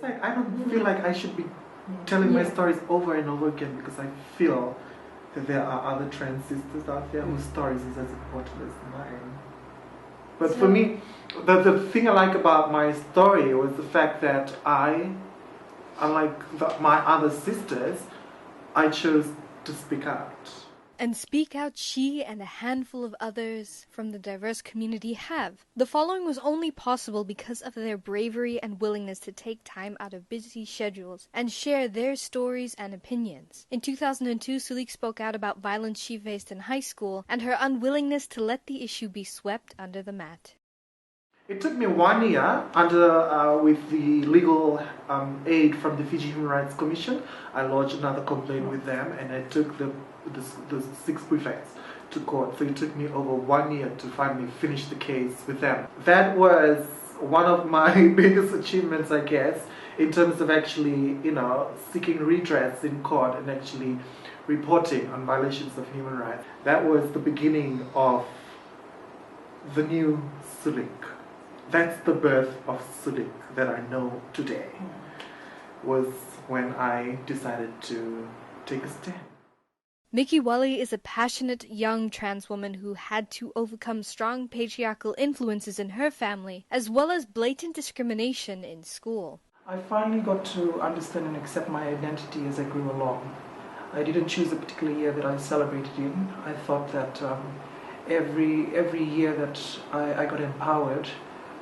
It's like I don't feel like I should be telling my stories over and over again because I feel that there are other trans sisters out there whose stories is as important as mine. But for me, the thing I like about my story was the fact that unlike my other sisters, I chose to speak out. And speak out she and a handful of others from the diverse community have. The following was only possible because of their bravery and willingness to take time out of busy schedules and share their stories and opinions. In 2002, Sulik spoke out about violence she faced in high school and her unwillingness to let the issue be swept under the mat. It took me 1 year with the legal aid from the Fiji Human Rights Commission. I lodged another complaint with them and I took the 6 prefects to court. So it took me over 1 year to finally finish the case with them. That was one of my biggest achievements, I guess, in terms of actually, seeking redress in court and actually reporting on violations of human rights. That was the beginning of the new Sulik. That's the birth of Sulik that I know today, was when I decided to take a stand. Mickey Wally is a passionate young trans woman who had to overcome strong patriarchal influences in her family, as well as blatant discrimination in school. I finally got to understand and accept my identity as I grew along. I didn't choose a particular year that I celebrated in. I thought that every year that I got empowered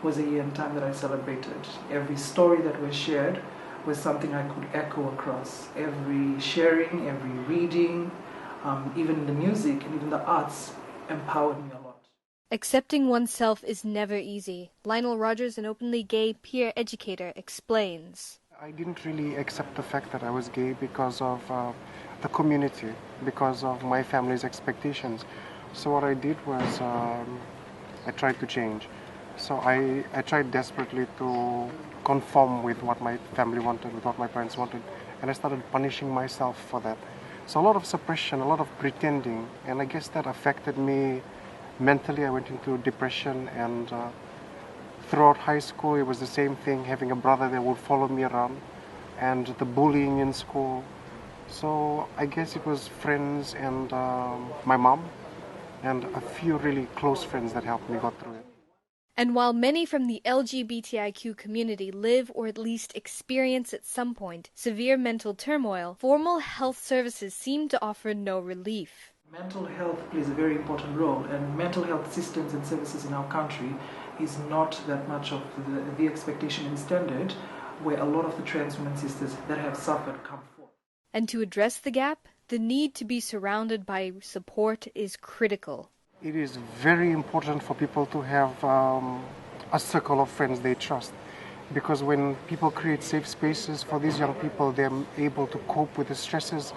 was a year and time that I celebrated. Every story that was shared was something I could echo across. Every sharing, every reading, even the music and even the arts empowered me a lot. Accepting oneself is never easy. Lionel Rogers, an openly gay peer educator, explains. I didn't really accept the fact that I was gay because of the community, because of my family's expectations. So what I did was I tried to change. So I tried desperately to conform with what my family wanted, with what my parents wanted, and I started punishing myself for that. So a lot of suppression, a lot of pretending, and I guess that affected me mentally. I went into depression, and throughout high school it was the same thing, having a brother that would follow me around, and the bullying in school. So I guess it was friends and my mom, and a few really close friends that helped me go through it. And while many from the LGBTIQ community live or at least experience at some point severe mental turmoil, formal health services seem to offer no relief. Mental health plays a very important role, and mental health systems and services in our country is not that much of the expectation and standard where a lot of the trans women sisters that have suffered come forth. And to address the gap, the need to be surrounded by support is critical. It is very important for people to have a circle of friends they trust, because when people create safe spaces for these young people, they're able to cope with the stresses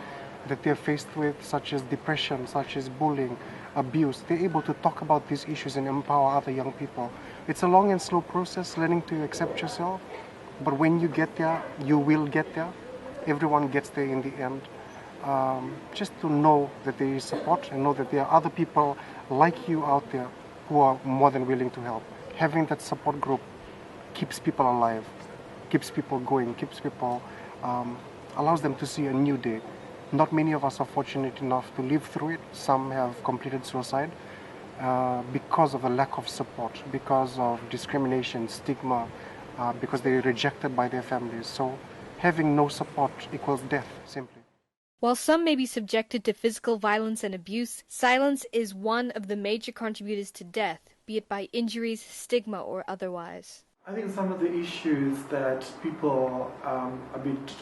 that they're faced with, such as depression, such as bullying, abuse. They're able to talk about these issues and empower other young people. It's a long and slow process learning to accept yourself, but when you get there, you will get there. Everyone gets there in the end. Just to know that there is support and know that there are other people like you out there who are more than willing to help. Having that support group keeps people alive, keeps people going, keeps people, allows them to see a new day. Not many of us are fortunate enough to live through it. Some have completed suicide because of a lack of support, because of discrimination, stigma, because they're rejected by their families. So having no support equals death, simply. While some may be subjected to physical violence and abuse, silence is one of the major contributors to death, be it by injuries, stigma, or otherwise. I think some of the issues that people a bit,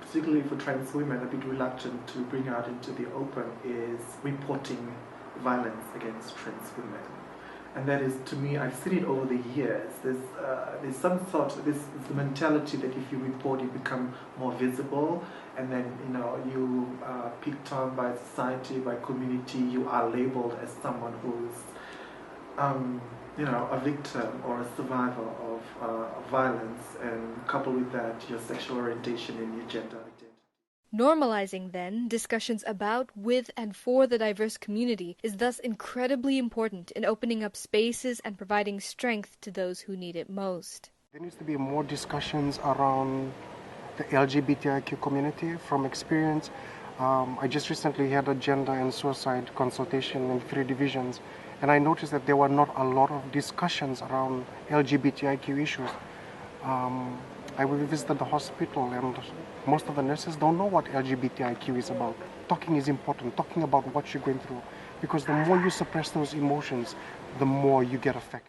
particularly for trans women, a bit reluctant to bring out into the open is reporting violence against trans women. And that is, to me, I've seen it over the years. There's some sort of this mentality that if you report, you become more visible, and then you are picked on by society, by community. You are labeled as someone who's a victim or a survivor of violence, and coupled with that, your sexual orientation and your gender identity. Normalizing, then, discussions about, with, and for the diverse community is thus incredibly important in opening up spaces and providing strength to those who need it most. There needs to be more discussions around the LGBTIQ community. From experience, I just recently had a gender and suicide consultation in 3 divisions, and I noticed that there were not a lot of discussions around LGBTIQ issues. I visited the hospital, and most of the nurses don't know what LGBTIQ is about. Talking is important, talking about what you're going through, because the more you suppress those emotions, the more you get affected.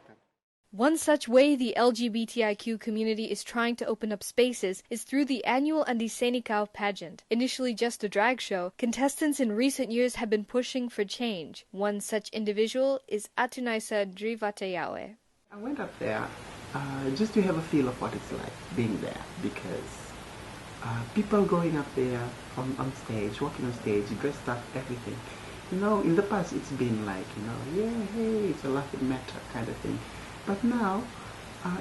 One such way the LGBTIQ community is trying to open up spaces is through the annual Andisenikau pageant. Initially just a drag show, contestants in recent years have been pushing for change. One such individual is Atunaisa Drivatayawe. I went up there just to have a feel of what it's like being there, because people going up there on stage, walking on stage, dressed up, everything. In the past it's been like, yeah, hey, it's a laughing matter kind of thing. But now,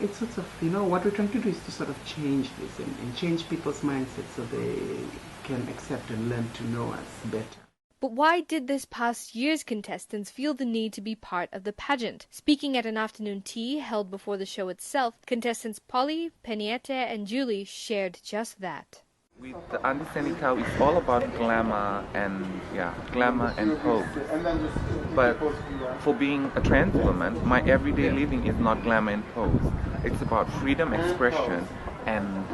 it's sort of, what we're trying to do is to sort of change this and change people's mindsets so they can accept and learn to know us better. But why did this past year's contestants feel the need to be part of the pageant? Speaking at an afternoon tea held before the show itself, contestants Polly, Peniete, and Julie shared just that. With the Andisenikau, it's all about glamour and pose. But for being a trans woman, my everyday living is not glamour and pose. It's about freedom, expression, and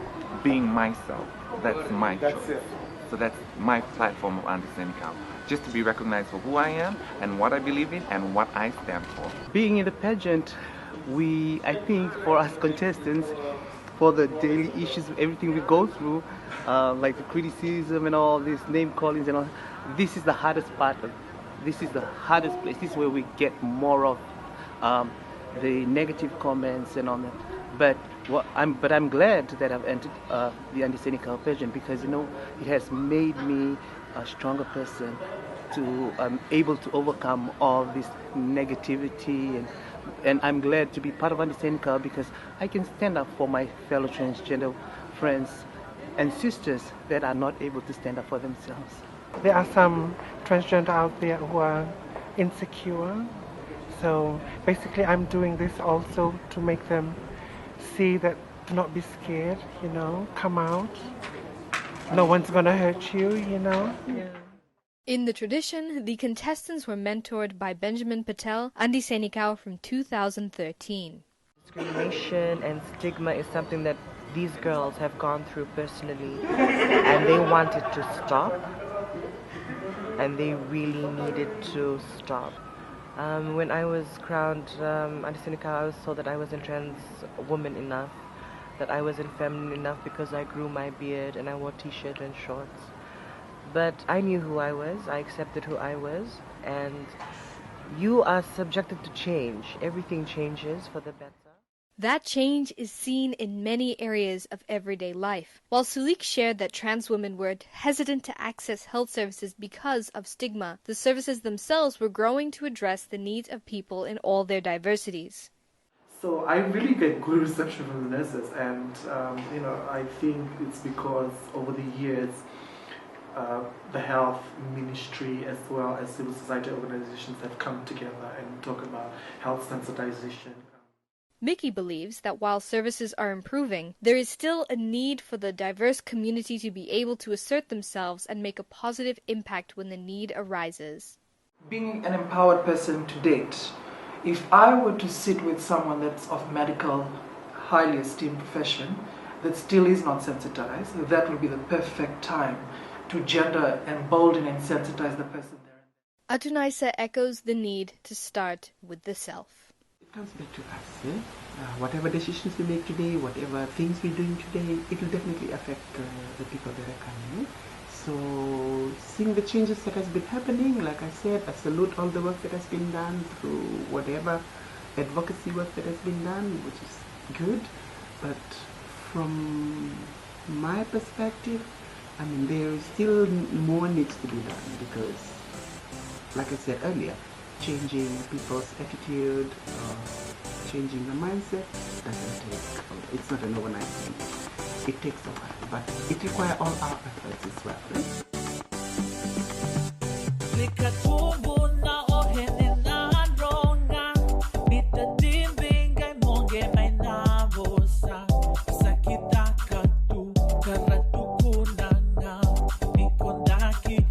being myself. That's my choice. So that's my platform of Andisenikau. Just to be recognized for who I am and what I believe in and what I stand for. Being in the pageant, I think for us contestants, for the daily issues, everything we go through, like the criticism and all these name callings and all, this is the hardest part. This is the hardest place. This is where we get more of the negative comments and all that. But I'm glad that I've entered the Andisenikau pageant, because it has made me a stronger person, to able to overcome all this negativity, and I'm glad to be part of Andisenikau because I can stand up for my fellow transgender friends and sisters that are not able to stand up for themselves. There are some transgender out there who are insecure, so basically I'm doing this also to make them see that not be scared, come out. No one's gonna hurt you, Yeah. In the tradition, the contestants were mentored by Benjamin Patel, Andisenikau from 2013. Discrimination and stigma is something that these girls have gone through personally, and they wanted to stop, and they really needed to stop. When I was crowned Andisenikau, I was told that I wasn't trans woman enough, that I wasn't feminine enough because I grew my beard and I wore t-shirt and shorts. But I knew who I was, I accepted who I was, and you are subjected to change. Everything changes for the better. That change is seen in many areas of everyday life. While Sulik shared that trans women were hesitant to access health services because of stigma, the services themselves were growing to address the needs of people in all their diversities. So I really get good reception from the nurses, and I think it's because over the years the health ministry as well as civil society organizations have come together and talk about health sensitization. Mickey believes that while services are improving, there is still a need for the diverse community to be able to assert themselves and make a positive impact when the need arises. Being an empowered person to date, if I were to sit with someone that's of medical, highly esteemed profession that still is not sensitized, that would be the perfect time to gender embolden and sensitize the person there. Atunaisa echoes the need to start with the self. It comes back to us. Whatever decisions we make today, whatever things we're doing today, it will definitely affect the people that are coming. So seeing the changes that has been happening, like I said, I salute all the work that has been done through whatever advocacy work that has been done, which is good. But from my perspective, there is still more needs to be done, because, like I said earlier, changing people's attitude, changing the mindset doesn't take, it's not an overnight thing. It takes a while, but it requires all our efforts as well. Right? kondaki